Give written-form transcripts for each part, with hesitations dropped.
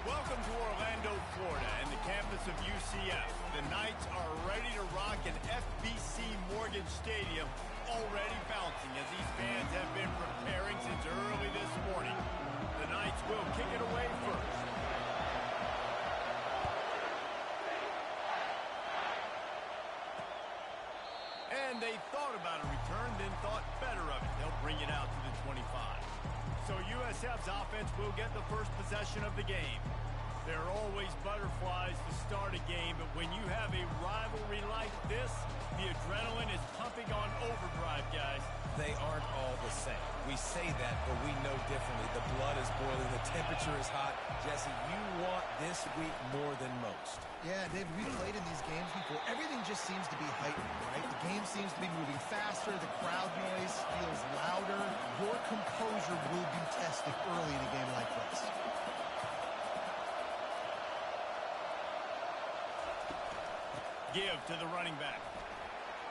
Welcome to Orlando, Florida, and the campus of UCF. The Knights are ready to rock an FBC Mortgage Stadium, already bouncing as these fans have been preparing since early this morning. The Knights will kick it away first. And they thought about a return, then thought better of it. They'll bring it out to the 25. So USF's offense will get the first possession of the game. There are always butterflies to start a game, but when you have a rivalry like this, the adrenaline is pumping on overdrive, guys. They aren't all the same. We say that, but we know differently. The blood is boiling. The temperature is hot. Jesse, you want this week more than most. Yeah, David, we've played in these games before. Everything just seems to be heightened, right? The game seems to be moving faster. The crowd noise feels louder. Your composure will be tested early in a game like this. Give to the running back.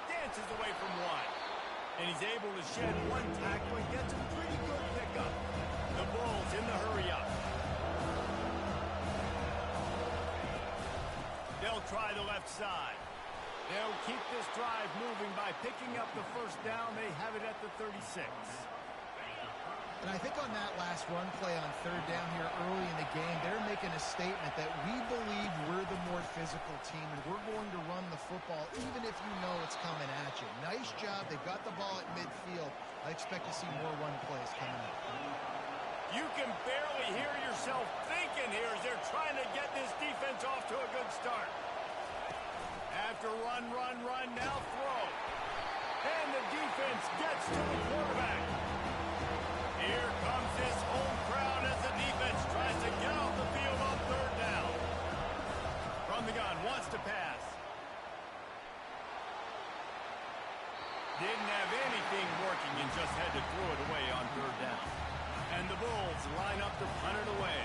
Dances away from one. And he's able to shed one tackle and gets a pretty good pickup. The Bulls in the hurry up. They'll try the left side. They'll keep this drive moving by picking up the first down. They have it at the 36. And I think on that last run play on third down here early in the game, they're making a statement that we believe we're the more physical team and we're going to run the football even if you know it's coming at you. Nice job. They've got the ball at midfield. I expect to see more run plays coming up. You can barely hear yourself thinking here as they're trying to get this defense off to a good start. After run, now throw. And the defense gets to the quarterback. Here comes this home crowd as the defense tries to get off the field on third down. From the gun, wants to pass. Didn't have anything working and just had to throw it away on third down. And the Bulls line up to punt it away.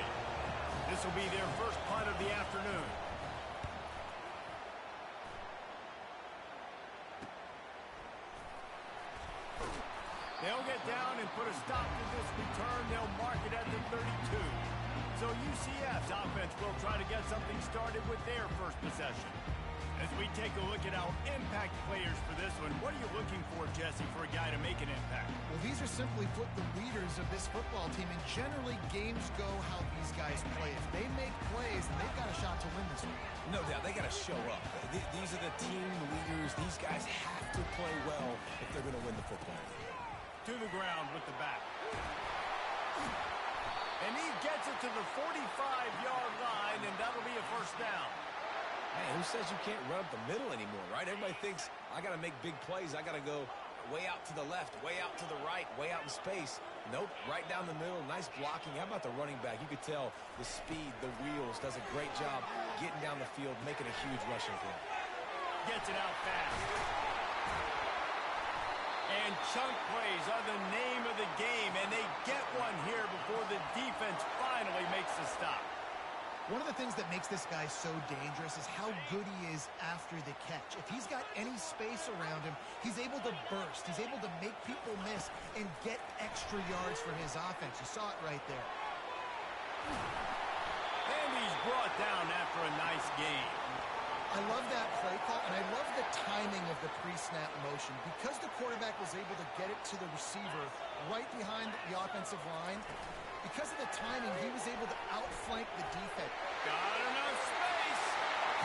This will be their first punt of the afternoon. They'll get down and put a stop to this return. They'll mark it at the 32. So UCF's offense will try to get something started with their first possession. As we take a look at our impact players for this one, what are you looking for, Jesse, for a guy to make an impact? Well, these are simply put the leaders of this football team, and generally games go how these guys play. If they make plays, then they've got a shot to win this one. No doubt, they got to show up. These are the team leaders. These guys have to play well if they're going to win the football game. To the ground with the back. And he gets it to the 45-yard line, and that'll be a first down. Man, who says you can't run up the middle anymore, right? Everybody thinks, I got to make big plays. I got to go way out to the left, way out to the right, way out in space. Nope, right down the middle, nice blocking. How about the running back? You could tell the speed, the wheels, does a great job getting down the field, making a huge rushing play. Gets it out fast. And chunk plays are the name of the game, and they get one here before the defense finally makes the stop. One of the things that makes this guy so dangerous is how good he is after the catch. If he's got any space around him, he's able to burst. He's able to make people miss and get extra yards for his offense. You saw it right there. And he's brought down after a nice game. I love that play call, and I love the timing of the pre-snap motion. Because the quarterback was able to get it to the receiver right behind the offensive line, because of the timing, he was able to outflank the defense. Got enough space.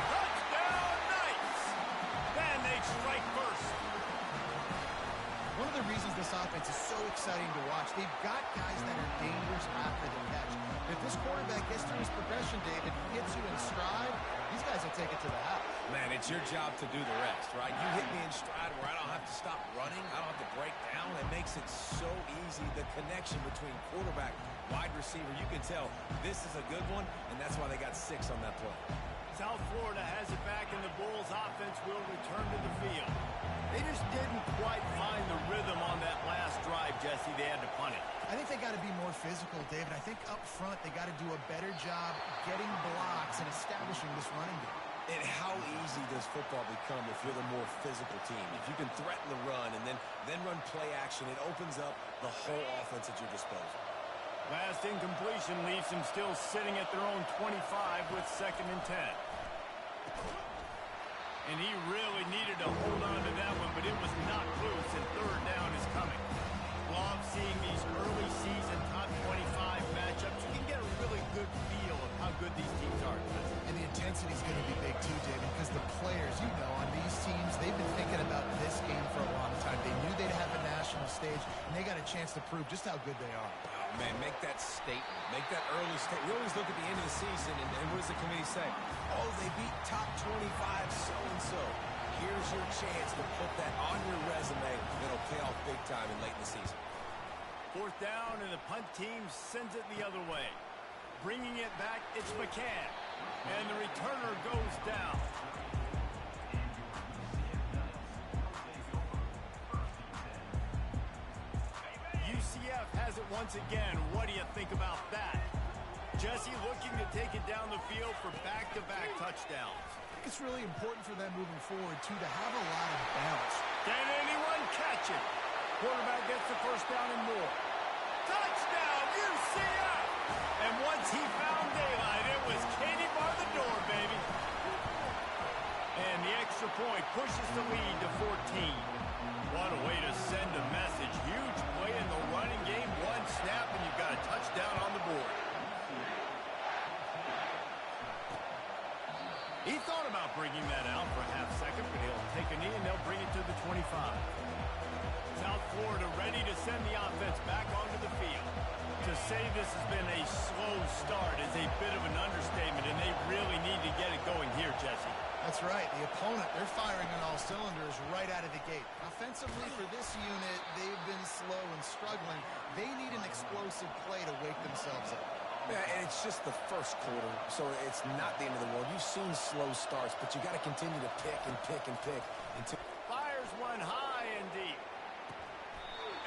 Touchdown, Knights. And they strike first. One of the reasons this offense is so exciting to watch, they've got guys that are dangerous after the catch. If this quarterback gets through his progression, David, hits you in stride, these guys will take it to the house. Man, it's your job to do the rest, right? You hit me in stride where I don't have to stop running. I don't have to break down. It makes it so easy. The connection between quarterback, wide receiver, you can tell this is a good one, and that's why they got 6 on that play. South Florida has it back, and the Bulls offense will return to the field. They just didn't quite find the rhythm on that last drive, Jesse. They had to punt it. I think they got to be more physical, David. I think up front they got to do a better job getting blocks and establishing this running game. And how easy does football become if you're the more physical team? If you can threaten the run and then run play action, it opens up the whole offense at your disposal. Last incompletion leaves them still sitting at their own 25 with 2nd and 10. And he really needed to hold on to that one, but it was knocked loose, and 3rd down is coming. Love seeing these early season top 25 matchups. You can get a really good feel of how good these teams are. And the intensity is going to be big too, David, because the players, you know, on these teams, they've been thinking about this game for a long time. They knew they'd have a national stage, and they got a chance to prove just how good they are. Oh, man, make that statement. Make that early statement. We always look at the end of the season, and what does the committee say? Oh, they beat top 25 so-and-so. Here's your chance to put that on your resume. It'll pay off big time in late in the season. 4th down, and the punt team sends it the other way. Bringing it back, it's McCann. And the returner goes down. UCF has it once again. What do you think about that? Jesse looking to take it down the field for back-to-back touchdowns. I think it's really important for them moving forward, too, to have a lot of bounce. Can anyone catch it? Quarterback gets the 1st down and more. Touchdown, UCF! And once he found daylight, it was Katie bar the door, baby. And the extra point pushes the lead to 14. What a way to send a message. Huge play in the running game. 1 snap, and you've got a touchdown on the board. He thought about bringing that out for a half-second, but he'll take a knee, and they'll bring it to the 25. South Florida ready to send the offense back onto the field. To say this has been a slow start is a bit of an understatement, and they really need to get it going here, Jesse. That's right. The opponent, they're firing on all cylinders right out of the gate. Offensively for this unit, they've been slow and struggling. They need an explosive play to wake themselves up. Yeah, and it's just the 1st quarter, so it's not the end of the world. You've seen slow starts, but you got to continue to pick and pick and pick until... Fires one high and deep.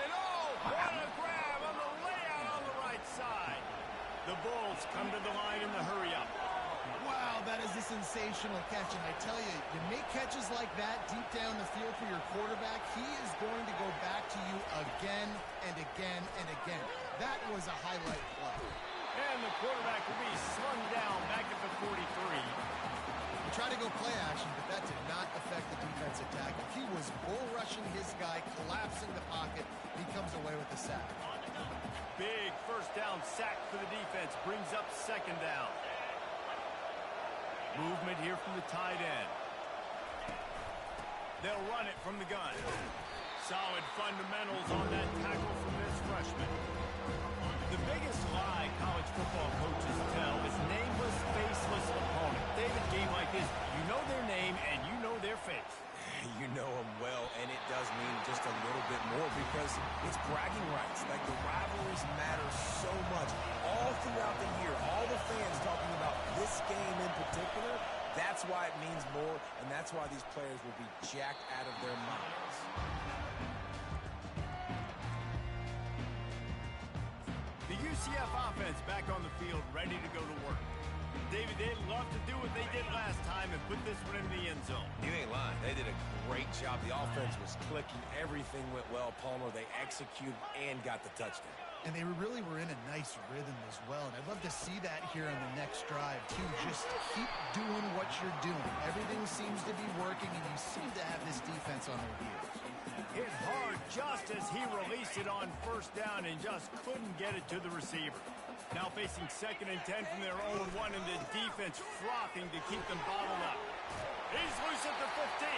And oh, what a grab on the layout on the right side. The Bulls come to the line in the hurry-up. Wow, that is a sensational catch, and I tell you, you make catches like that deep down the field for your quarterback, he is going to go back to you again and again and again. That was a highlight play. And the quarterback will be slung down back at the 43. He tried to go play action, but that did not affect the defensive tackle. He was bull rushing his guy, collapsing the pocket. He comes away with the sack. Big 1st down sack for the defense. Brings up 2nd down. Movement here from the tight end. They'll run it from the gun. Solid fundamentals on that tackle from this freshman. The biggest lie college football coaches tell is nameless, faceless opponent. David, game like this, you know their name and you know their face. You know them well, and it does mean just a little bit more because it's bragging rights. Like, the rivalries matter so much. All throughout the year, all the fans talking about this game in particular, that's why it means more, and that's why these players will be jacked out of their minds. The UCF offense back on the field, ready to go to work. David, they'd love to do what they did last time and put this one in the end zone. You ain't lying. They did a great job. The offense was clicking. Everything went well. Palmer, they executed and got the touchdown. And they really were in a nice rhythm as well. And I'd love to see that here on the next drive, too. Just keep doing what you're doing. Everything seems to be working, and you seem to have this defense on their heels. Hit hard just as he released it on 1st down and just couldn't get it to the receiver. Now facing 2nd and 10 from their own 1, and the defense frothing to keep them bottled up. He's loose at the 15.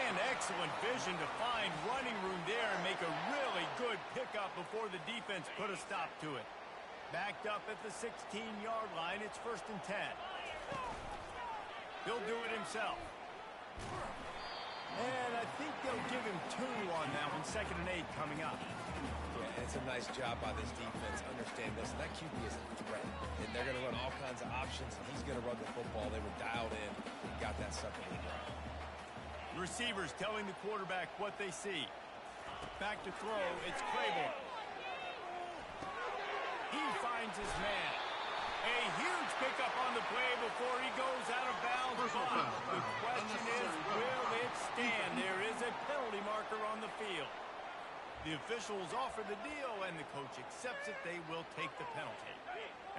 And excellent vision to find running room there and make a really good pickup before the defense put a stop to it. Backed up at the 16-yard line, it's 1st and 10. He'll do it himself. And I think they'll give him 2 on that one, 2nd and 8 coming up. Yeah, it's a nice job by this defense. Understand this, that QB is a threat. And they're going to run all kinds of options, and he's going to run the football. They were dialed in and got that sucker to the ground. Receivers telling the quarterback what they see. Back to throw, it's Claiborne. He finds his man. A huge pickup on the play before he goes out of bounds. The question is, will it stand? There is a penalty marker on the field. The officials offer the deal, and the coach accepts it. They will take the penalty.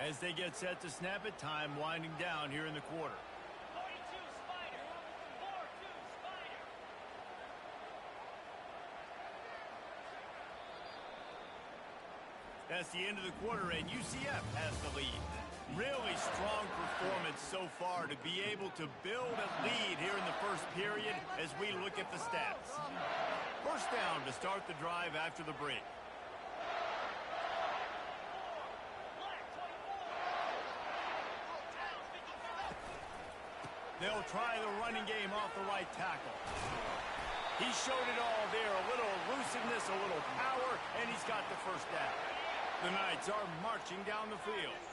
As they get set to snap it, time winding down here in the quarter. 42 Spider. 4-2 Spider. That's the end of the quarter, and UCF has the lead. Really strong performance so far to be able to build a lead here in the first period as we look at the stats. First down to start the drive after the break. They'll try the running game off the right tackle. He showed it all there, a little elusiveness, a little power, and he's got the first down. The Knights are marching down the field.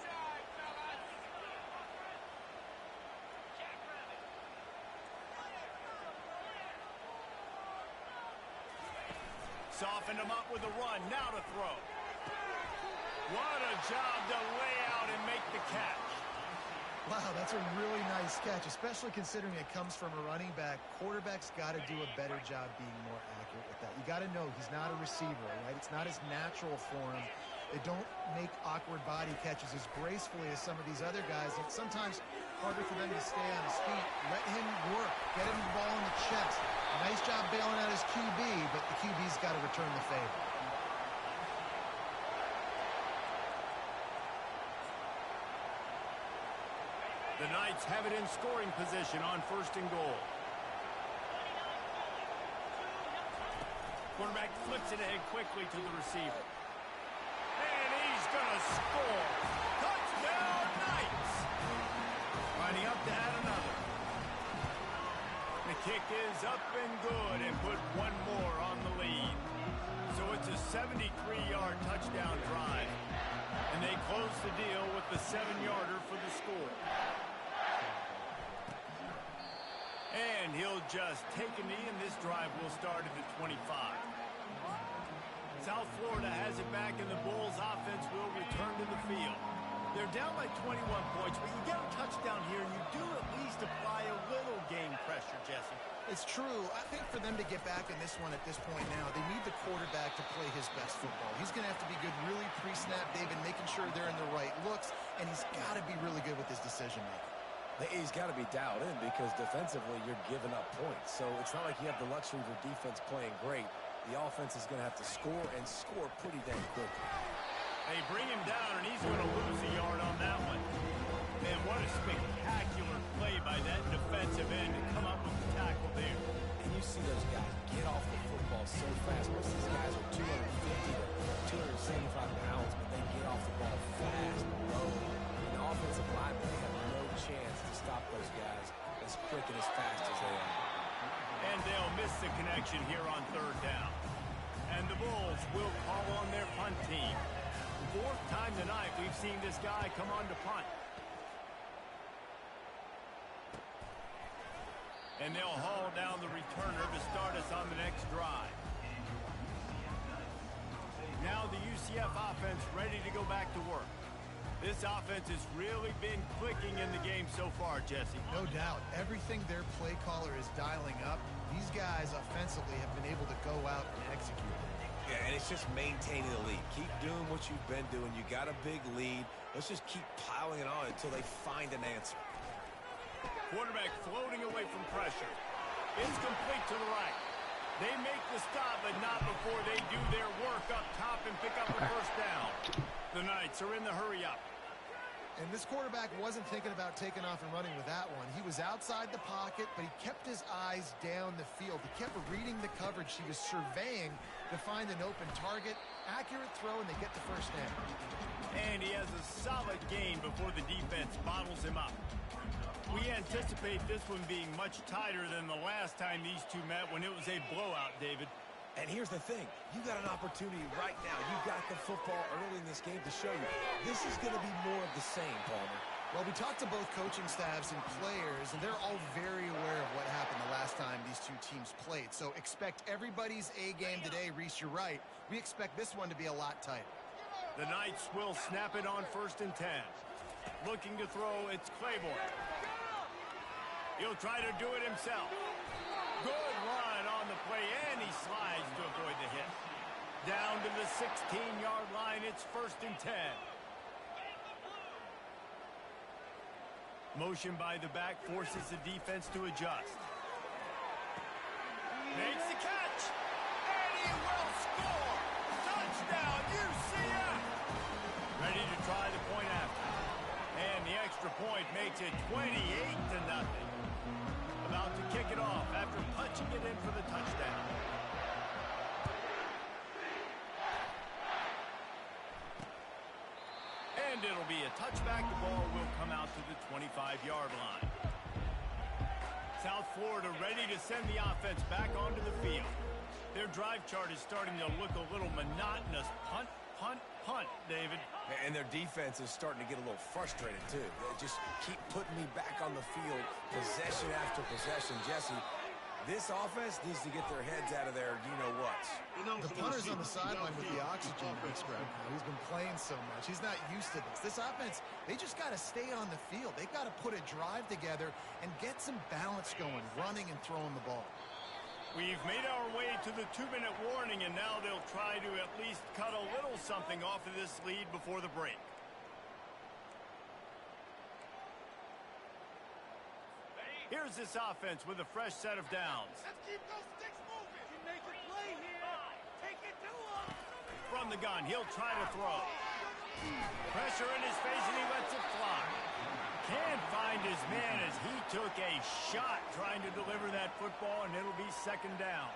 Softened him up with a run, now to throw. What a job to lay out and make the catch. Wow, that's a really nice catch, especially considering it comes from a running back. Quarterback's got to do a better job being more accurate with that. You got to know he's not a receiver, right? It's not as natural for him. They don't make awkward body catches as gracefully as some of these other guys. It's sometimes harder for them to stay on his feet. Let him work. Get him the ball in the chest. Nice job bailing out his QB, but the QB's got to return the favor. The Knights have it in scoring position on first and goal. Quarterback flips it ahead quickly to the receiver. And he's going to score. Touchdown, Knights! Lining up to add another. The kick is up and good and put one more on the lead. So it's a 73-yard touchdown drive. And they close the deal with the 7-yarder for the score. And he'll just take a knee, and this drive will start at the 25. South Florida has it back, and the Bulls offense will return to the field. They're down by 21 points, but you get a touchdown here, and you do at least apply a little game pressure, Jesse. It's true. I think for them to get back in this one at this point now, they need the quarterback to play his best football. He's going to have to be good really pre-snap, David, making sure they're in the right looks, and he's got to be really good with his decision-making. He's got to be dialed in because defensively you're giving up points. So it's not like you have the luxury of your defense playing great. The offense is going to have to score and score pretty dang quickly. They bring him down, and he's going to lose a yard on that one. Man, what a spectacular play by that defensive end to come up with the tackle there. And you see those guys get off the football so fast. Most of these guys are 250 to 275 pounds, but they get off the ball fast, low. And the offensive linemen, they have no chance to stop those guys as quick and as fast as they are. And they'll miss the connection here on third down. And the Bulls will call on their punt team. Fourth time tonight we've seen this guy come on to punt. And they'll haul down the returner to start us on the next drive. Now the UCF offense ready to go back to work. This offense has really been clicking in the game so far, Jesse. No doubt. Everything their play caller is dialing up, these guys offensively have been able to go out and execute. Yeah, and it's just maintaining the lead. Keep doing what you've been doing. You got a big lead. Let's just keep piling it on until they find an answer. Quarterback floating away from pressure. It's complete to the right. They make the stop, but not before they do their work up top and pick up a first down. The Knights are in the hurry-up. And this quarterback wasn't thinking about taking off and running with that one. He was outside the pocket, but he kept his eyes down the field. He kept reading the coverage. He was surveying to find an open target. Accurate throw, and they get the first down. And he has a solid gain before the defense bottles him up. We anticipate this one being much tighter than the last time these two met when it was a blowout, David. And here's the thing. You got an opportunity right now. You got the football early in this game to show you. This is going to be more of the same, Palmer. Well, we talked to both coaching staffs and players, and they're all very aware of what happened the last time these two teams played. So expect everybody's A game today. Reese, you're right. We expect this one to be a lot tighter. The Knights will snap it on 1st and 10. Looking to throw, it's Claiborne. He'll try to do it himself. Good run on the play, and he slides to avoid the hit. to the 16-yard line. It's 1st and 10. Motion by the back forces the defense to adjust. Makes the catch. And he will score. Touchdown, UCF. Ready to try the point after. And the extra point makes it 28-0. About to kick it off after punching it in for the touchdown. And it'll be a touchback. The ball will come out to the 25-yard line. South Florida ready to send the offense back onto the field. Their drive chart is starting to look a little monotonous. Punt, punt, punt, David. And their defense is starting to get a little frustrated, too. They just keep putting me back on the field, possession after possession. Jesse, this offense needs to get their heads out of their you-know-whats. The punter's on the sideline with the oxygen mask right now. He's been playing so much. He's not used to this. This offense, they just got to stay on the field. They've got to put a drive together and get some balance going, running and throwing the ball. We've made our way to the 2-minute warning, and now they'll try to at least cut a little something off of this lead before the break. Here's this offense with a fresh set of downs. Let's keep those sticks moving. You make a play here. Take it to him. From the gun, he'll try to throw. Pressure in his face, and he lets it fly. Can't find his man as he took a shot trying to deliver that football, and it'll be 2nd down.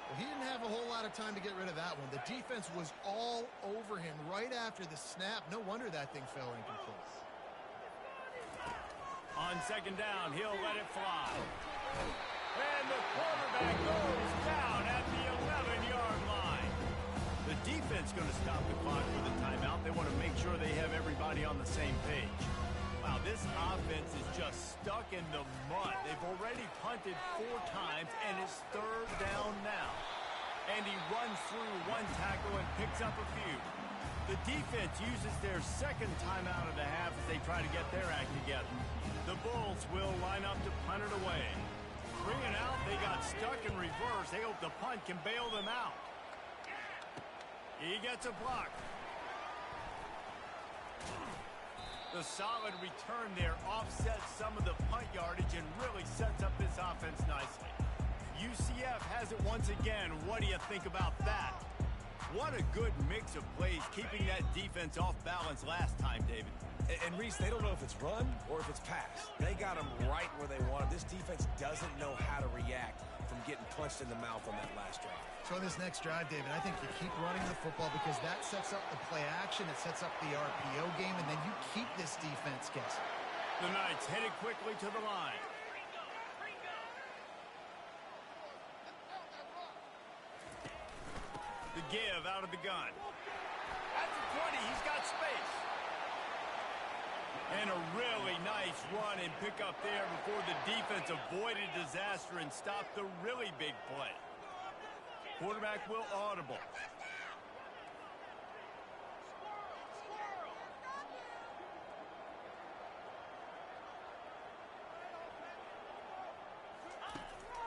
Well, he didn't have a whole lot of time to get rid of that one. The defense was all over him right after the snap. No wonder that thing fell incomplete. On 2nd down, he'll let it fly. And the quarterback goes down at the 11-yard line. The defense going to stop the clock with a timeout. They want to make sure they have everybody on the same page. Wow, this offense is just stuck in the mud. They've already punted 4 times, and it's 3rd down now. And he runs through 1 tackle and picks up a few. The defense uses their 2nd timeout of the half as they try to get their act together. The Bulls will line up to punt it away. 3 and out, they got stuck in reverse. They hope the punt can bail them out. He gets a block. The solid return there offsets some of the punt yardage and really sets up this offense nicely. UCF has it once again. What do you think about that? What a good mix of plays, keeping that defense off balance last time, David. And Reese, they don't know if it's run or if it's pass. They got them right where they want them. This defense doesn't know how to react from getting punched in the mouth on that last drive. So on this next drive, David, I think you keep running the football because that sets up the play action, it sets up the RPO game, and then you keep this defense guessing. The Knights headed quickly to the line. The give out of the gun. At the 20, he's got space. And a really nice run and pick up there before the defense avoided disaster and stopped the really big play. Quarterback will audible.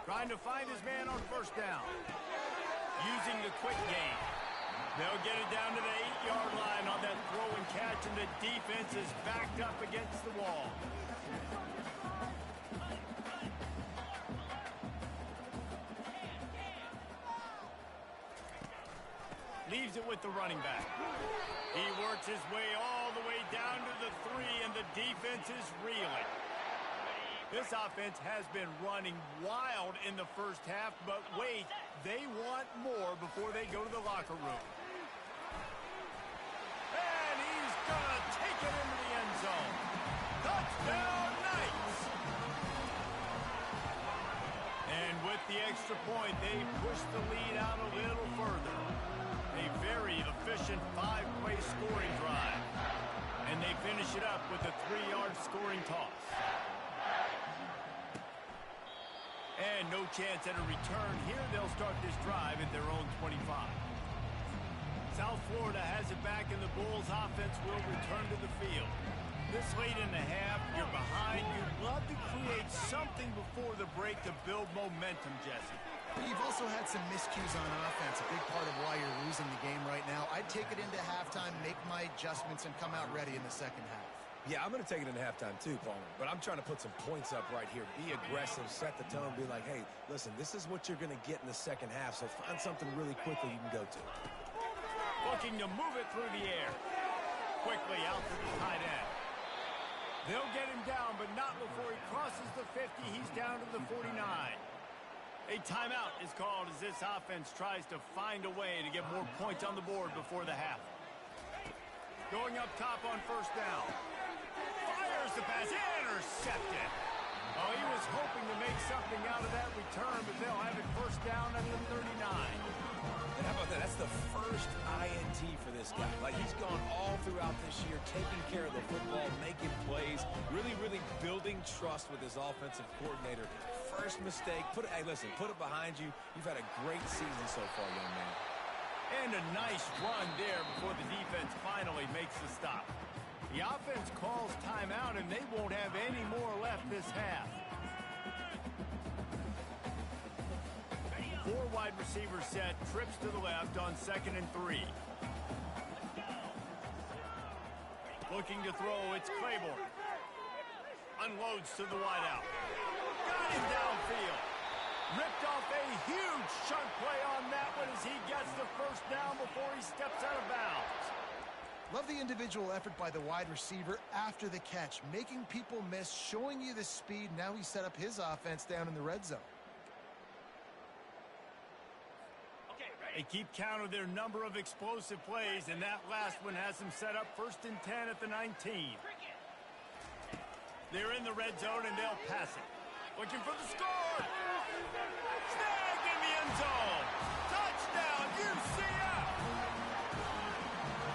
Trying to find his man on 1st down. Using the quick game. They'll get it down to the 8-yard line on that throw and catch, and the defense is backed up against the wall. Leaves it with the running back. He works his way all the way down to the 3, and the defense is reeling. This offense has been running wild in the 1st half, but wait, they want more before they go to the locker room. And he's going to take it into the end zone. Touchdown, Knights! And with the extra point, they push the lead out a little further. A very efficient 5-play scoring drive. And they finish it up with a 3-yard scoring toss. And no chance at a return here. They'll start this drive at their own 25. South Florida has it back, and the Bulls offense will return to the field. This late in the half, you're behind. You'd love to create something before the break to build momentum, Jesse. But you've also had some miscues on offense, a big part of why you're losing the game right now. I'd take it into halftime, make my adjustments, and come out ready in the second half. Yeah, I'm going to take it into halftime too, Palmer. But I'm trying to put some points up right here. Be aggressive, set the tone, be like, hey, listen, this is what you're going to get in the second half, so find something really quickly you can go to. Looking to move it through the air. Quickly out to the tight end. They'll get him down, but not before he crosses the 50. He's down to the 49. A timeout is called as this offense tries to find a way to get more points on the board before the half. Going up top on first down. Fires the pass. Intercepted. Oh, he was hoping to make something out of that return, but they'll have it first down at the 39. And how about that? That's the first INT for this guy. Like, he's gone all throughout this year, taking care of the football, making plays, really, really building trust with his offensive coordinator. First mistake, hey, listen, put it behind you. You've had a great season so far, young man. And a nice run there before the defense finally makes the stop. The offense calls timeout, and they won't have any more left this half. 4 wide receivers set, trips to the left on 2nd and 3. Looking to throw, it's Claiborne. Unloads to the wideout. Got him downfield. Ripped off a huge chunk play on that one as he gets the first down before he steps out of bounds. Love the individual effort by the wide receiver after the catch, making people miss, showing you the speed. Now he set up his offense down in the red zone. They keep count of their number of explosive plays, and that last one has them set up 1st and 10 at the 19. They're in the red zone, and they'll pass it. Looking for the score. Snagged in the end zone. Touchdown, UCF.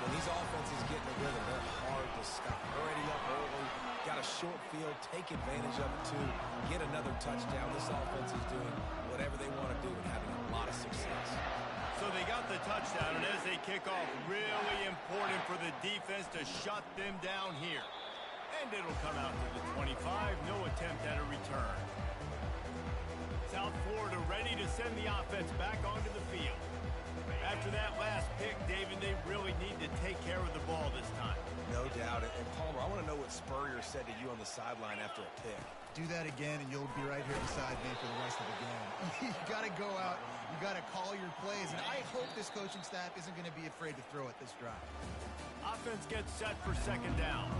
When these offenses get in the rhythm, they're hard to stop. Already up early, got a short field, take advantage of it too, get another touchdown. This offense is doing whatever they want to do and having a lot of success. So they got the touchdown, and as they kick off, really important for the defense to shut them down here. And it'll come out to the 25, no attempt at a return. South Florida ready to send the offense back onto the field. After that last pick, David, they really need to take care of the ball this time. No doubt. And Palmer, I want to know what Spurrier said to you on the sideline after a pick. Do that again, and you'll be right here beside me for the rest of the game. You got to go out. You got to call your plays, and I hope this coaching staff isn't going to be afraid to throw it this drive. Offense gets set for 2nd down.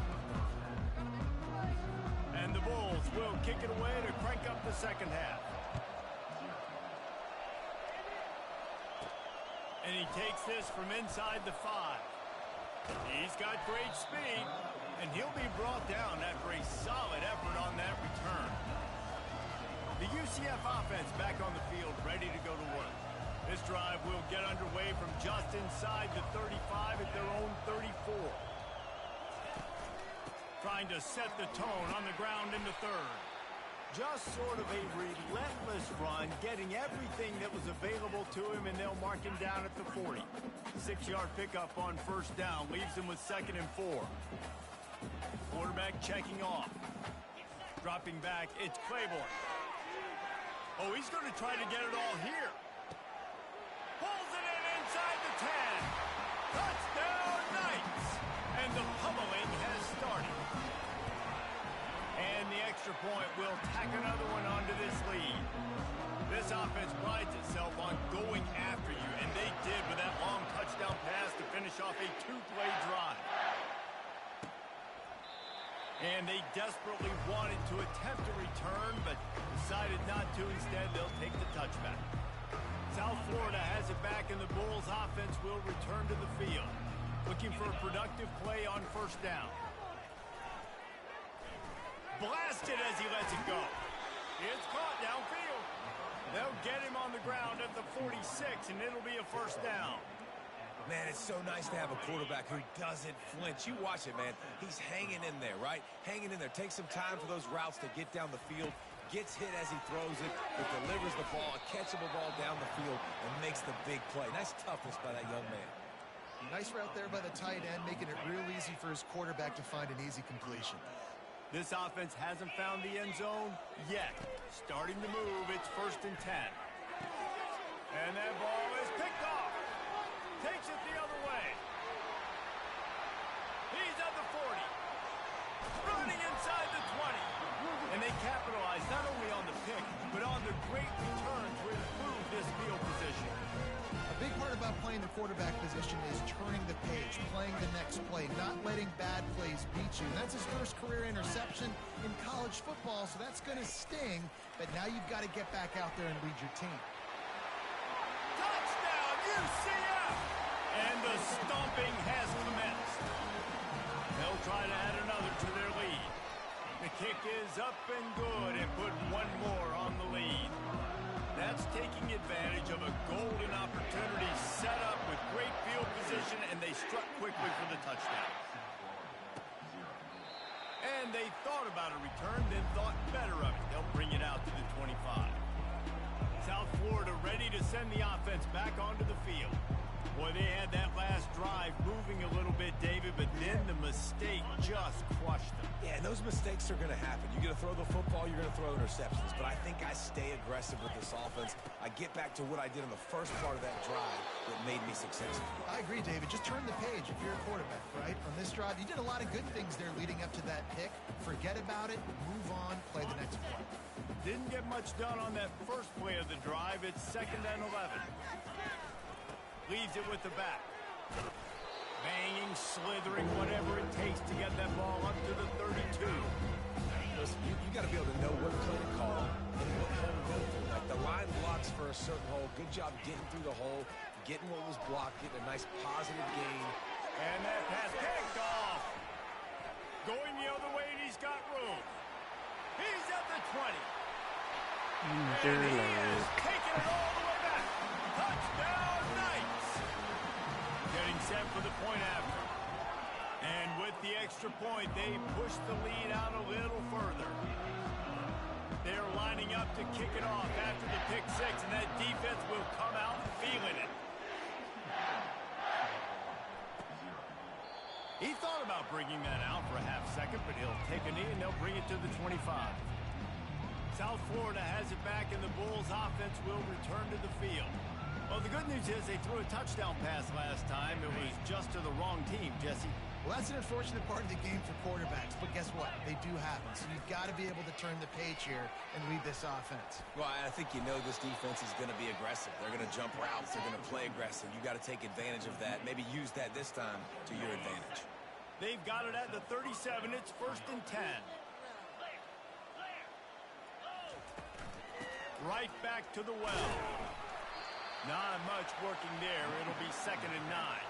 And the Bulls will kick it away to crank up the second half. And he takes this from inside the 5. He's got great speed, and he'll be brought down after a solid effort on that return. The UCF offense back on the field, ready to go to work. This drive will get underway from just inside the 35 at their own 34. Trying to set the tone on the ground in the 3rd. Just sort of a relentless run, getting everything that was available to him, and they'll mark him down at the 40. 6-yard pickup on first down, leaves him with 2nd and 4. Quarterback checking off. Dropping back, it's Claiborne. Oh, he's going to try to get it all here. Pulls it in inside the 10. Touchdown, Knights! And the pummeling has started. And the extra point will tack another one onto this lead. This offense prides itself on going after you, and they did with that long touchdown pass to finish off a 2-play drive. And they desperately wanted to attempt a return, but decided not to. Instead, they'll take the touchback. South Florida has it back, and the Bulls offense will return to the field. Looking for a productive play on first down. Blasted as he lets it go. It's caught downfield. They'll get him on the ground at the 46, and it'll be a first down. Man, it's so nice to have a quarterback who doesn't flinch. You watch it, man. He's hanging in there, right? Hanging in there. Takes some time for those routes to get down the field. Gets hit as he throws it, but delivers the ball, a catchable ball down the field, and makes the big play. Nice toughness by that young man. Nice route there by the tight end, making it real easy for his quarterback to find an easy completion. This offense hasn't found the end zone yet. Starting to move, it's 1st and 10. And that ball is picked off. Takes it the other way. He's at the 40. Running inside the 20. And they capitalize not only on the pick, but on the great return to improve this field position. A big part about playing the quarterback position is turning the page, playing the next play, not letting bad plays beat you. That's his first career interception in college football, so that's going to sting. But now you've got to get back out there and lead your team. Touchdown, UCF! And the stomping has commenced. They'll try to add another to their lead. The kick is up and good and put one more on the lead. That's taking advantage of a golden opportunity set up with great field position, and they struck quickly for the touchdown. And they thought about a return, then thought better of it. They'll bring it out to the 25. South Florida ready to send the offense back onto the field. Boy, they had that last drive moving a little bit, David, but then the mistake just crushed them. Yeah, and those mistakes are going to happen. You're going to throw the football, you're going to throw interceptions. But I think I stay aggressive with this offense. I get back to what I did in the first part of that drive that made me successful. I agree, David. Just turn the page if you're a quarterback, right? On this drive, you did a lot of good things there leading up to that pick. Forget about it, move on, play the next play. Didn't get much done on that first play of the drive. It's 2nd and 11. Leaves it with the back. Banging, slithering, whatever it takes to get that ball up to the 32. Listen, you got to be able to know what play to call and what hole to go through. Like the line blocks for a certain hole. Good job getting through the hole, getting what was blocked, getting a nice positive gain. And that pass picked off. Going the other way, and he's got room. He's at the 20. And he is taking it all the way back. Touchdown, Knights. Getting set for the point after. And with the extra point, they push the lead out a little further. They're lining up to kick it off after the pick six, and that defense will come out feeling it. He thought about bringing that out for a half second, but he'll take a knee and they'll bring it to the 25. South Florida has it back, and the Bulls offense will return to the field. Well, the good news is they threw a touchdown pass last time. It was just to the wrong team, Jesse. Well, that's an unfortunate part of the game for quarterbacks, but guess what? They do happen. So you've got to be able to turn the page here and lead this offense. Well, I think you know this defense is going to be aggressive. They're going to jump routes. They're going to play aggressive. You got to take advantage of that. Maybe use that this time to your advantage. They've got it at the 37. It's 1st and 10. Right back to the well. Not much working there. It'll be 2nd and 9.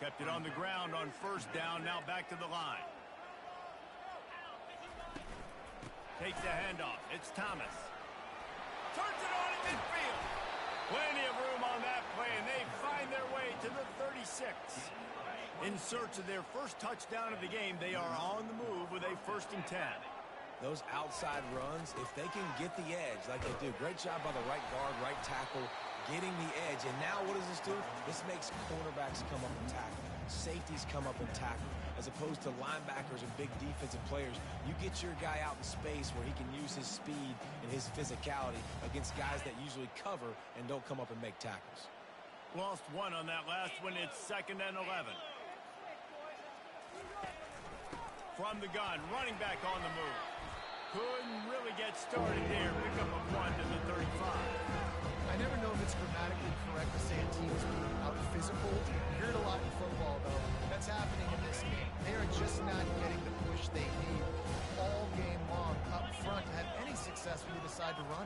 Kept it on the ground on 1st down. Now back to the line. Takes the handoff. It's Thomas. Turns it on in midfield. Plenty of room on that play, and they find their way to the 36. In search of their first touchdown of the game, they are on the move with a 1st and 10. Those outside runs, if they can get the edge like they do, great job by the right guard, right tackle, getting the edge. And now what does this do? This makes cornerbacks come up and tackle. Safeties come up and tackle. As opposed to linebackers and big defensive players, you get your guy out in space where he can use his speed and his physicality against guys that usually cover and don't come up and make tackles. Lost one on that last one. It's 2nd and 11. From the gun, running back on the move. Couldn't really get started there. Pick up a 1 to the 35. I never know if it's grammatically correct to say a team is being out-physical. You hear it a lot in football, though. That's happening in this game. They are just not getting the push they need all game long up front to have any success when you decide to run.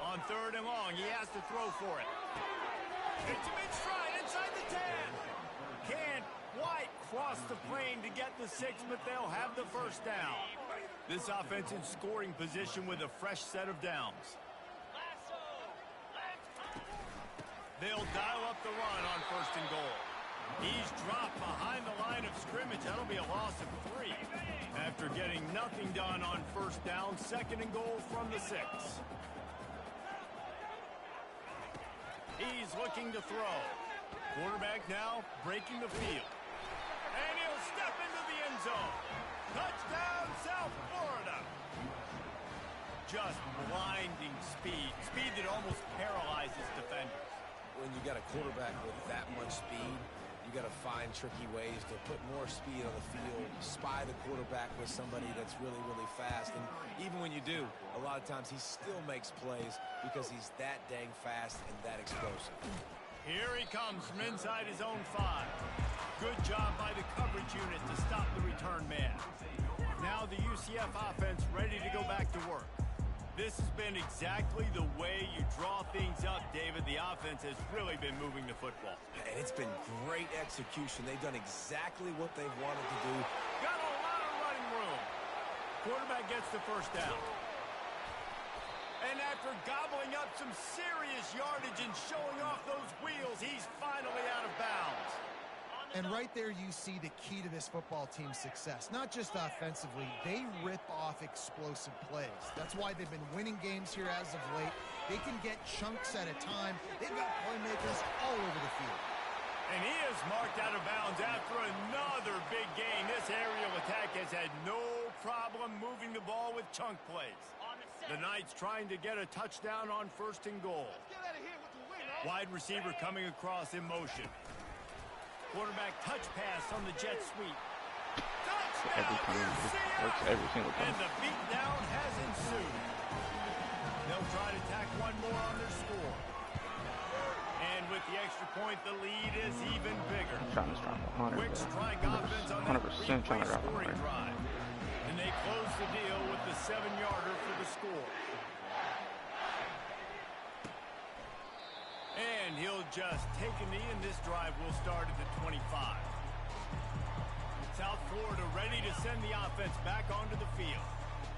On 3rd and long, he has to throw for it. It's a mid-stride inside the 10. Can't quite cross the plane to get the 6, but they'll have the 1st down. This offense in scoring position with a fresh set of downs. They'll dial up the run on 1st and goal. He's dropped behind the line of scrimmage. That'll be a loss of 3. After getting nothing done on 1st down, 2nd and goal from the 6. He's looking to throw. Quarterback now breaking the field. And he'll step into the end zone. Touchdown, South Florida. just blinding speed. Speed that almost paralyzes defenders. When you got a quarterback with that much speed, you got to find tricky ways to put more speed on the field, spy the quarterback with somebody that's really, really fast. And even when you do, a lot of times he still makes plays because he's that dang fast and that explosive. Here he comes from inside his own 5. Good job by the coverage unit to stop the return man. Now the UCF offense ready to go back to work. This has been exactly the way you draw things up, David. The offense has really been moving the football. And it's been great execution. They've done exactly what they've wanted to do. Got a lot of running room. Quarterback gets the first down. And after gobbling up some serious yardage and showing off those wheels, he's finally out of bounds. And right there you see the key to this football team's success. Not just offensively, they rip off explosive plays. That's why they've been winning games here as of late. They can get chunks at a time. They've got playmakers all over the field. And he is marked out of bounds after another big gain. This aerial attack has had no problem moving the ball with chunk plays. The Knights trying to get a touchdown on 1st and goal. Wide receiver coming across in motion. Quarterback touch pass on the jet sweep. Touchdown, Works every single time. and the beatdown has ensued. They'll try to tack one more on their score. And with the extra point, the lead is even bigger. I'm trying to drop 100. Quick strike offense on that 100% trying to drop scoring 100. drive. And they close the deal with the 7-yarder for the score. And he'll just take a knee, and this drive will start at the 25. South Florida ready to send the offense back onto the field.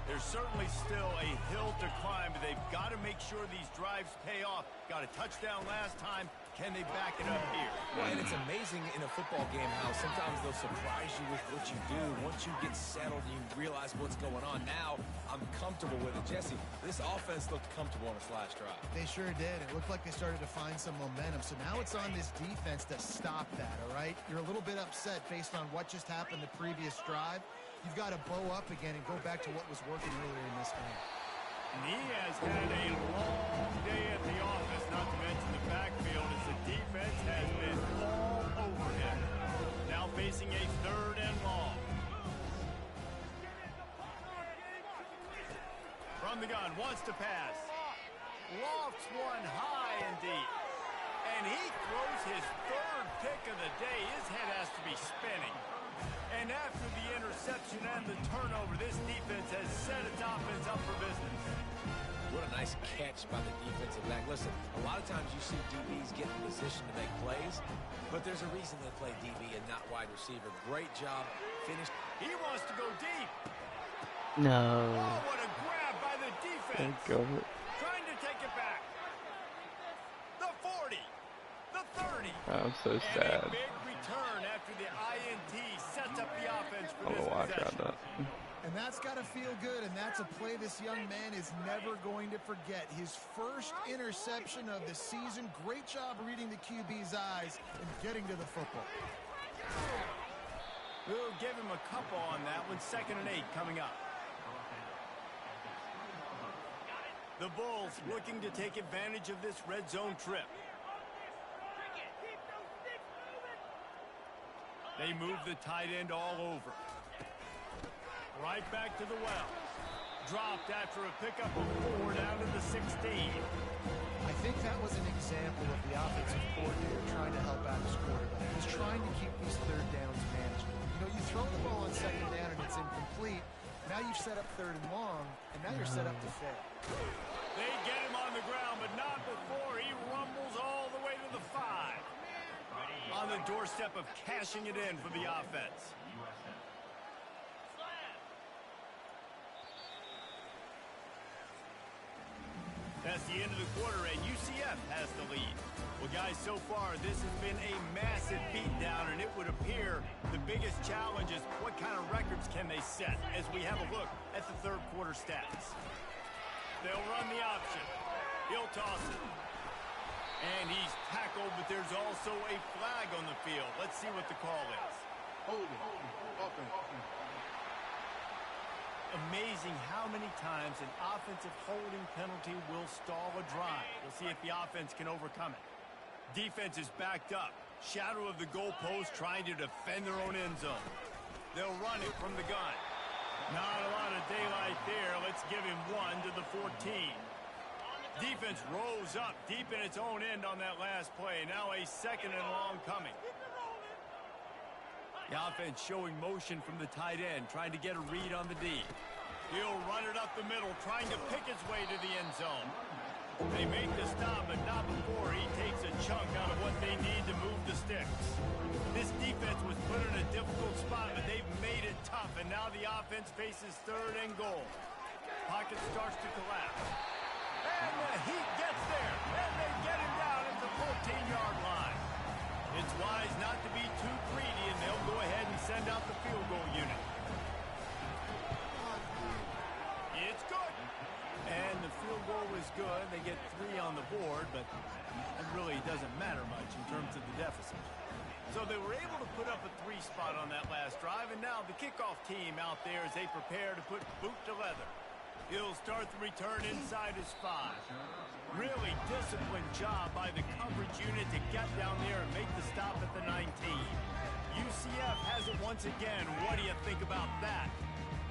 There's certainly still a hill to climb, but they've got to make sure these drives pay off. Got a touchdown last time. Can they back it up here? And it's amazing in a football game how sometimes they'll surprise you with what you do. Once you get settled, you realize what's going on. Now, I'm comfortable with it. Jesse, this offense looked comfortable on its last drive. They sure did. It looked like they started to find some momentum. So now it's on this defense to stop that, all right? You're a little bit upset based on what just happened the previous drive. You've got to bow up again and go back to what was working earlier in this game. And he has had a long day at the office, not to mention the backfield, as the defense has been all over him. Now facing a 3rd and long. From the gun, wants to pass. Lofts one high and deep. And he throws his 3rd pick of the day. His head has to be spinning. And after the interception and the turnover, this defense has set its offense up for business. What a nice catch by the defensive back. Listen, a lot of times you see DBs get in position to make plays, but there's a reason they play DB and not wide receiver. Great job. Finished. He wants to go deep. No. Oh, what a grab by the defense. Thank God. Trying to take it back. The 40. The 30. I'm so And sad. a big return after the INT sets up the offense for I'm this gonna watch out possession. that. And that's got to feel good, and that's a play this young man is never going to forget. His first interception of the season. Great job reading the QB's eyes and getting to the football. We'll give him a couple on that one. 2nd and 8 coming up. The Bulls looking to take advantage of this red zone trip. They move the tight end all over. Right back to the well. Dropped after a pickup of 4 down to the 16. I think that was an example of the offensive coordinator trying to help out his quarterback. He's trying to keep these 3rd downs manageable. You know, you throw the ball on 2nd down and it's incomplete. Now you've set up 3rd and long, and now you're set up to fail. They get him on the ground, but not before he rumbles all the way to the 5. On the doorstep of cashing it in for the offense. That's the end of the quarter, and UCF has the lead. Well, guys, so far, this has been a massive beatdown, and it would appear the biggest challenge is what kind of records can they set as we have a look at the 3rd quarter stats. They'll run the option. He'll toss it. And he's tackled, but there's also a flag on the field. Let's see what the call is. Hold it. Offense. amazing how many times an offensive holding penalty will stall a drive. We'll see if the offense can overcome it. Defense is backed up. Shadow of the goalpost trying to defend their own end zone. They'll run it from the gun. Not a lot of daylight there. Let's give him 1 to the 14. Defense rose up deep in its own end on that last play. Now a 2nd and long coming. The offense showing motion from the tight end, trying to get a read on the D. He'll run it up the middle, trying to pick his way to the end zone. They make the stop, but not before he takes a chunk out of what they need to move the sticks. This defense was put in a difficult spot, but they've made it tough, and now the offense faces 3rd and goal. Pocket starts to collapse. And the Heat gets there, and they get him down at the 14-yard line. It's wise not to be too greedy, and they'll go ahead and send out the field goal unit. It's good. And the field goal is good. They get 3 on the board, but it really doesn't matter much in terms of the deficit. So they were able to put up a 3 spot on that last drive, and now the kickoff team out there as they prepare to put boot to leather. He'll start the return inside his 5. Really disciplined job by the coverage unit to get down there and make the stop at the 19. UCF has it once again. What do you think about that?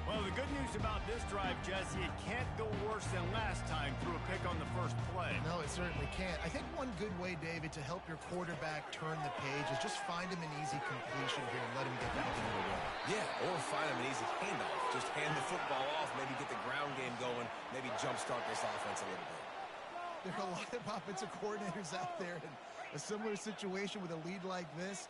Well, the good news about this drive, Jesse, it can't go worse than last time through a pick on the first play. No, it certainly can't. I think one good way, David, to help your quarterback turn the page is just find him an easy completion here and let him get back into the run. Yeah, or find him an easy handoff. Just hand the football off, maybe get the ground game going, maybe jumpstart this offense a little bit. There are a lot of offensive coordinators out there in a similar situation with a lead like this.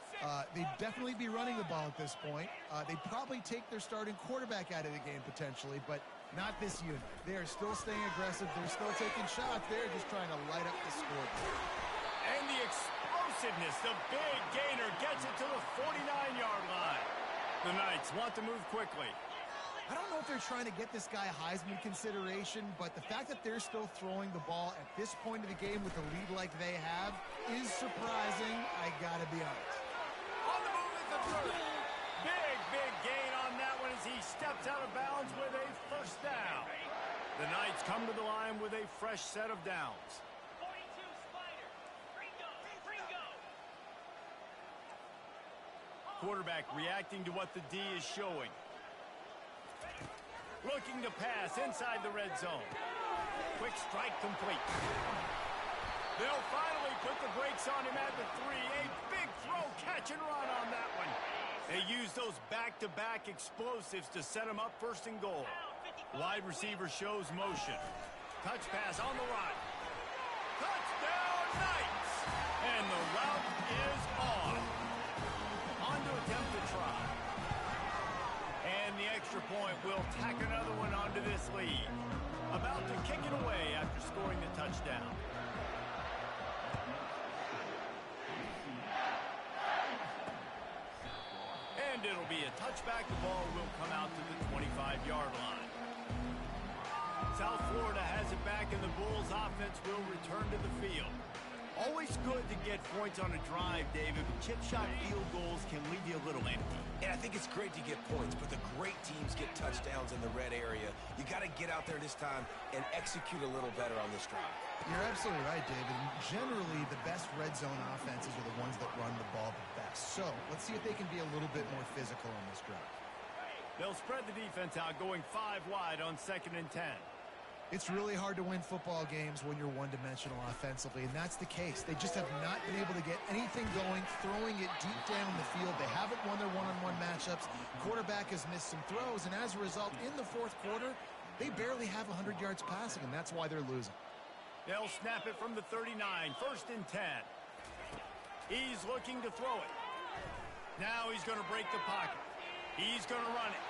They'd definitely be running the ball at this point. They'd probably take their starting quarterback out of the game potentially, but not this unit. They are still staying aggressive. They're still taking shots. They're just trying to light up the scoreboard. And the explosiveness, the big gainer gets it to the 49-yard line. The Knights want to move quickly. I don't know if they're trying to get this guy Heisman consideration, but the fact that they're still throwing the ball at this point of the game with a lead like they have is surprising, I gotta be honest. On the move at the 30. Big gain on that one as he steps out of bounds with a first down. The Knights come to the line with a fresh set of downs. 42 Spider. Ringo. Quarterback reacting to what the D is showing. Looking to pass inside the red zone. Quick strike complete. They'll finally put the brakes on him at the 3. A big throw, catch and run on that one. They use those back-to-back explosives to set him up 1st and goal. Wide receiver shows motion. Touch pass on the run. Touchdown Knights! And the route is on. On to attempt to try. And the extra point will tack another one onto this lead. About to kick it away after scoring the touchdown. And it'll be a touchback. The ball will come out to the 25-yard line. South Florida has it back, and the Bulls offense will return to the field. Always good to get points on a drive, David, but chip shot field goals can leave you a little empty. And I think it's great to get points, but the great teams get touchdowns in the red area. You got to get out there this time and execute a little better on this drive. You're absolutely right, David. And generally, the best red zone offenses are the ones that run the ball the best. So let's see if they can be a little bit more physical on this drive. They'll spread the defense out, going 5 wide on 2nd and 10. It's really hard to win football games when you're one-dimensional offensively, and that's the case. They just have not been able to get anything going, throwing it deep down the field. They haven't won their one-on-one matchups. Quarterback has missed some throws, and as a result, in the 4th quarter, they barely have 100 yards passing, and that's why they're losing. They'll snap it from the 39, 1st and 10. He's looking to throw it. Now he's going to break the pocket. He's going to run it.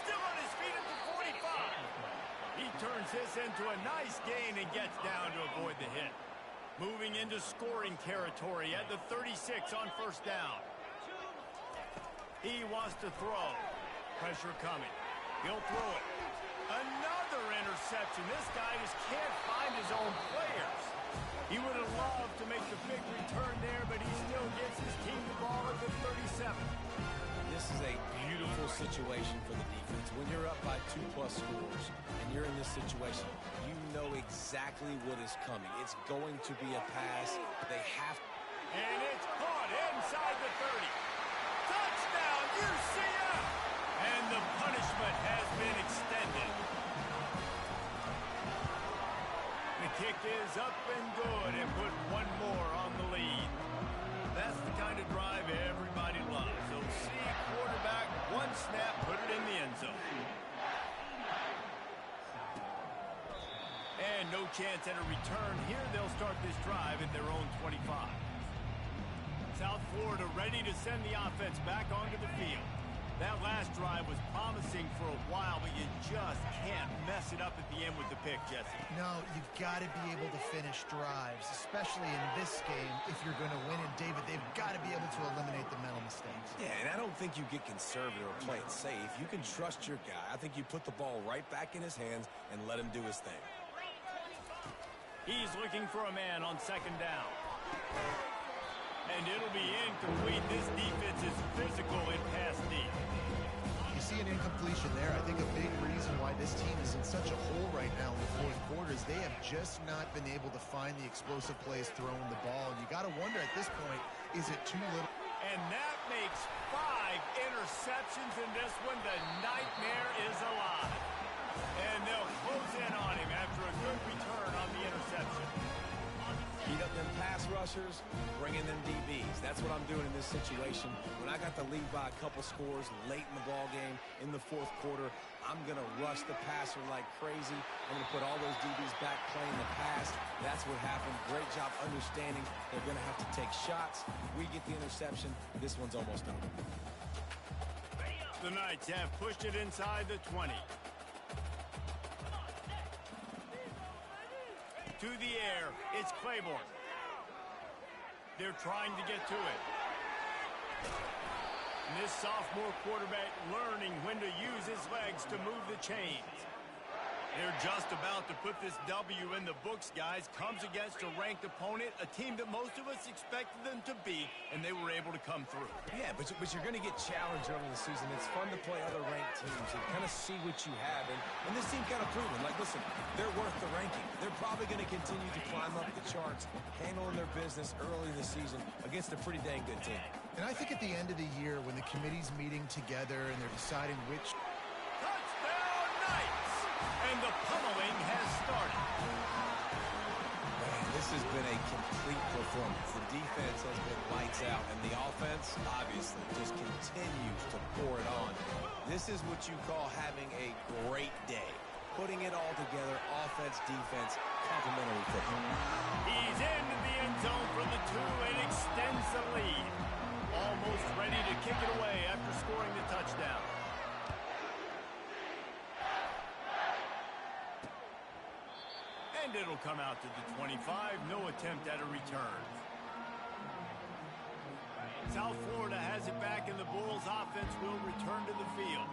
Still on his feet at the 45. He turns this into a nice gain and gets down to avoid the hit. Moving into scoring territory at the 36 on 1st down. He wants to throw. Pressure coming. He'll throw it. Another interception. This guy just can't find his own players. He would have loved to make the big return there, but he still gets his team the ball at the 37. This this is a beautiful situation for the defense. When you're up by 2+ scores and you're in this situation, you know exactly what is coming. It's going to be a pass. They have to. And it's caught inside the 30. Touchdown, UCF! And the punishment has been extended. The kick is up and good and put one more on the lead. That's the kind of drive everybody loves. So see quarterback, one snap, put it in the end zone. And no chance at a return here. They'll start this drive at their own 25. South Florida ready to send the offense back onto the field. That last drive was promising for a while, but you just can't mess it up at the end with the pick, Jesse. No, you've got to be able to finish drives, especially in this game if you're going to win. And, David, they've got to be able to eliminate the mental mistakes. Yeah, and I don't think you get conservative or play it safe. You can trust your guy. I think you put the ball right back in his hands and let him do his thing. He's looking for a man on second down. And it'll be incomplete. This defense is physical in pass deep. You see an incompletion there. I think a big reason why this team is in such a hole right now in the fourth quarter is they have just not been able to find the explosive plays throwing the ball. And you got to wonder at this point, is it too little? And that makes 5 interceptions in this one. The nightmare is alive. And they'll close in on him after a good return on the interception. Beat up them pass rushers, bring in them DBs. That's what I'm doing in this situation. When I got the lead by a couple scores late in the ball game in the fourth quarter, I'm going to rush the passer like crazy. I'm going to put all those DBs back playing the pass. That's what happened. Great job understanding they're going to have to take shots. We get the interception. This one's almost over. The Knights have pushed it inside the 20. To the air, it's Claiborne. They're trying to get to it. And this sophomore quarterback learning when to use his legs to move the chains. They're just about to put this W in the books, guys. Comes against a ranked opponent, a team that most of us expected them to beat, and they were able to come through. Yeah, but you're going to get challenged early in the season. It's fun to play other ranked teams and kind of see what you have. And this team kind of proven, like, listen, they're worth the ranking. They're probably going to continue to climb up the charts, handling their business early in the season against a pretty dang good team. And I think at the end of the year when the committee's meeting together and they're deciding which... Touchdown Knights! And the pummeling has started. Man, this has been a complete performance. The defense has been lights out, and the offense, obviously, just continues to pour it on. This is what you call having a great day. Putting it all together, offense, defense, complementary football. He's into the end zone for the 2 and extends the lead. Almost ready to kick it away after scoring the touchdown. And it'll come out to the 25. No attempt at a return. South Florida has it back, and the Bulls offense will return to the field.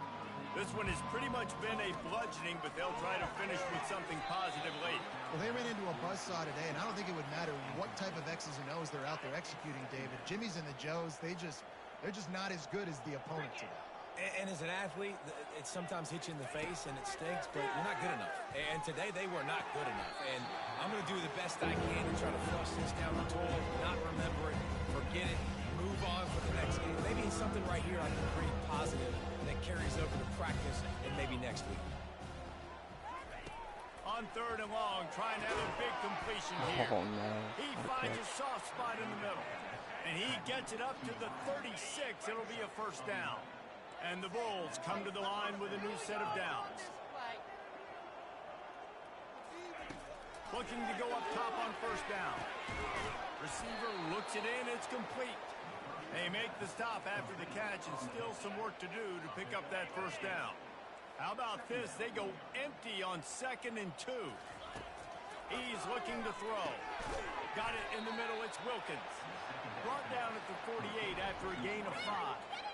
This one has pretty much been a bludgeoning, but they'll try to finish with something positive late. Well, they ran into a buzzsaw today, and I don't think it would matter what type of X's and O's they're out there executing, David. Jimmy's and the Joes, they're just not as good as the opponent today. And as an athlete, it sometimes hits you in the face and it stinks, but you're not good enough. And today they were not good enough. And I'm going to do the best I can to try to flush this down the toilet, not remember it, forget it, move on for the next game. Maybe it's something right here I can create positive that carries over to practice and maybe next week. On 3rd and long, trying to have a big completion here. Oh, no. He finds a soft spot in the middle. And he gets it up to the 36. It'll be a first down. And the Bulls come to the line with a new set of downs. Looking to go up top on first down. Receiver looks it in. It's complete. They make the stop after the catch, and still some work to do to pick up that first down. How about this? They go empty on 2nd and 2. He's looking to throw. Got it in the middle. It's Wilkins. Brought down at the 48 after a gain of 5.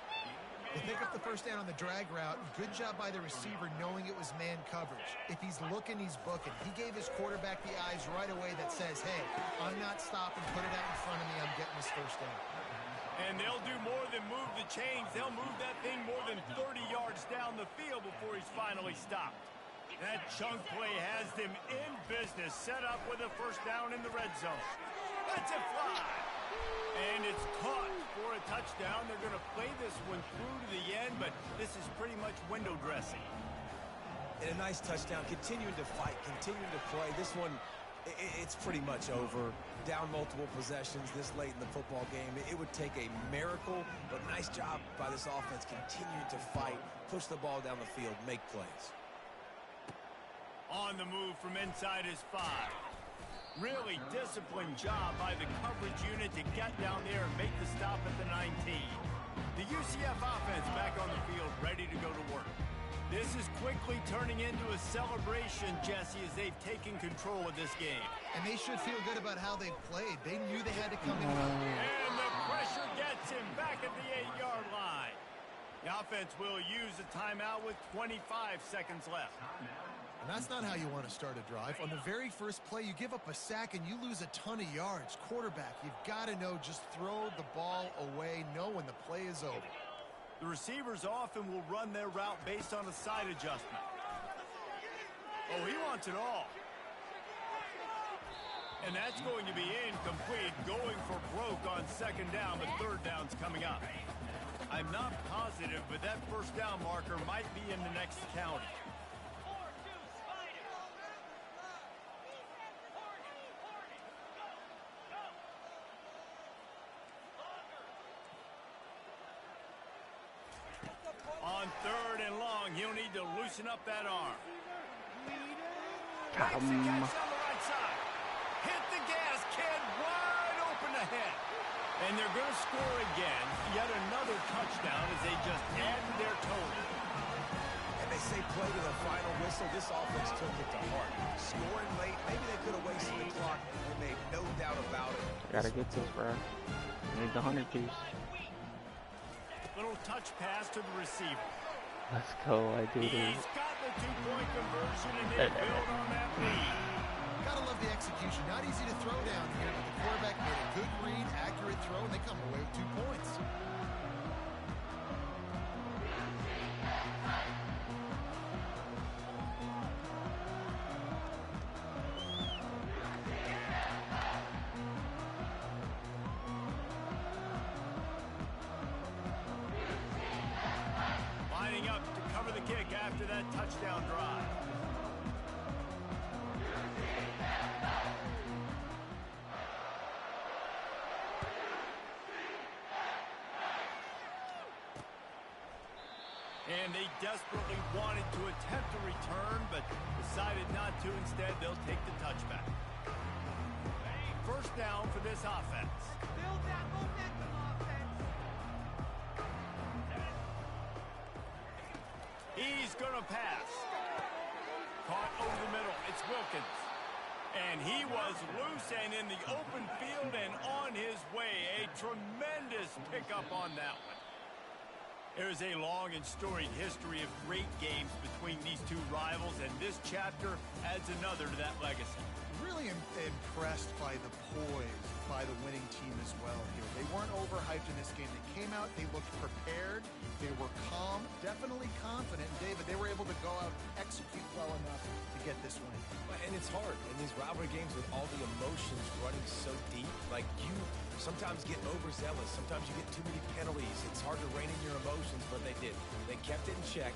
They pick up the first down on the drag route. Good job by the receiver knowing it was man coverage. If he's looking, he's booking. He gave his quarterback the eyes right away that says, hey, I'm not stopping. Put it out in front of me. I'm getting this first down. And they'll do more than move the chains. They'll move that thing more than 30 yards down the field before he's finally stopped. That chunk play has them in business, set up with a first down in the red zone. Let's it fly. And it's caught for a touchdown. They're going to play this one through to the end, but this is pretty much window dressing. And a nice touchdown, continuing to fight, continuing to play. This one, it's pretty much over. Down multiple possessions this late in the football game. It would take a miracle, but nice job by this offense continuing to fight, push the ball down the field, make plays. On the move from inside his 5. Really disciplined job by the coverage unit to get down there and make the stop at the 19. The UCF offense back on the field, ready to go to work. This is quickly turning into a celebration, Jesse, as they've taken control of this game. And they should feel good about how they've played. They knew they had to come in. And the pressure gets him back at the 8-yard line. The offense will use a timeout with 25 seconds left. And that's not how you want to start a drive. On the very first play, you give up a sack and you lose a ton of yards. Quarterback, you've got to know, just throw the ball away, know when the play is over. The receivers often will run their route based on a side adjustment. Oh, he wants it all. And that's going to be incomplete, going for broke on second down, but third down's coming up. I'm not positive, but that first down marker might be in the next county. On third and long, he'll need to loosen up that arm. Makes the catch on the right side. Hit the gas, kid, wide open ahead. And they're going to score again. Yet another touchdown as they just add to their total. And they say play to the final whistle. This offense took it to heart. Scoring late, maybe they could have wasted the clock. They made no doubt about it. Gotta get this, bro. Need the 100 piece. Little touch pass to the receiver. Let's go, I do this. He's got the two-point conversion, and they build on that lead. Gotta love the execution. Not easy to throw down here, but the quarterback made a good read, accurate throw, and they come away with 2 points. Lining up to cover the kick after that touchdown drive. And they desperately wanted to attempt a return, but decided not to. Instead, they'll take the touchback. First down for this offense. Build that momentum, offense. He's going to pass. Caught over the middle. It's Wilkins. And he was loose and in the open field and on his way. A tremendous pickup on that one. There's a long and storied history of great games between these two rivals, and this chapter adds another to that legacy. Really impressed by the poise by the winning team as well here. They weren't overhyped in this game. They came out, they looked prepared, they were calm, definitely confident. David, they were able to go out and execute well enough to get this win. And it's hard in these rivalry games with all the emotions running so deep. Like, you sometimes get overzealous. Sometimes you get too many penalties. It's hard to rein in your emotions, but they did. They kept it in check.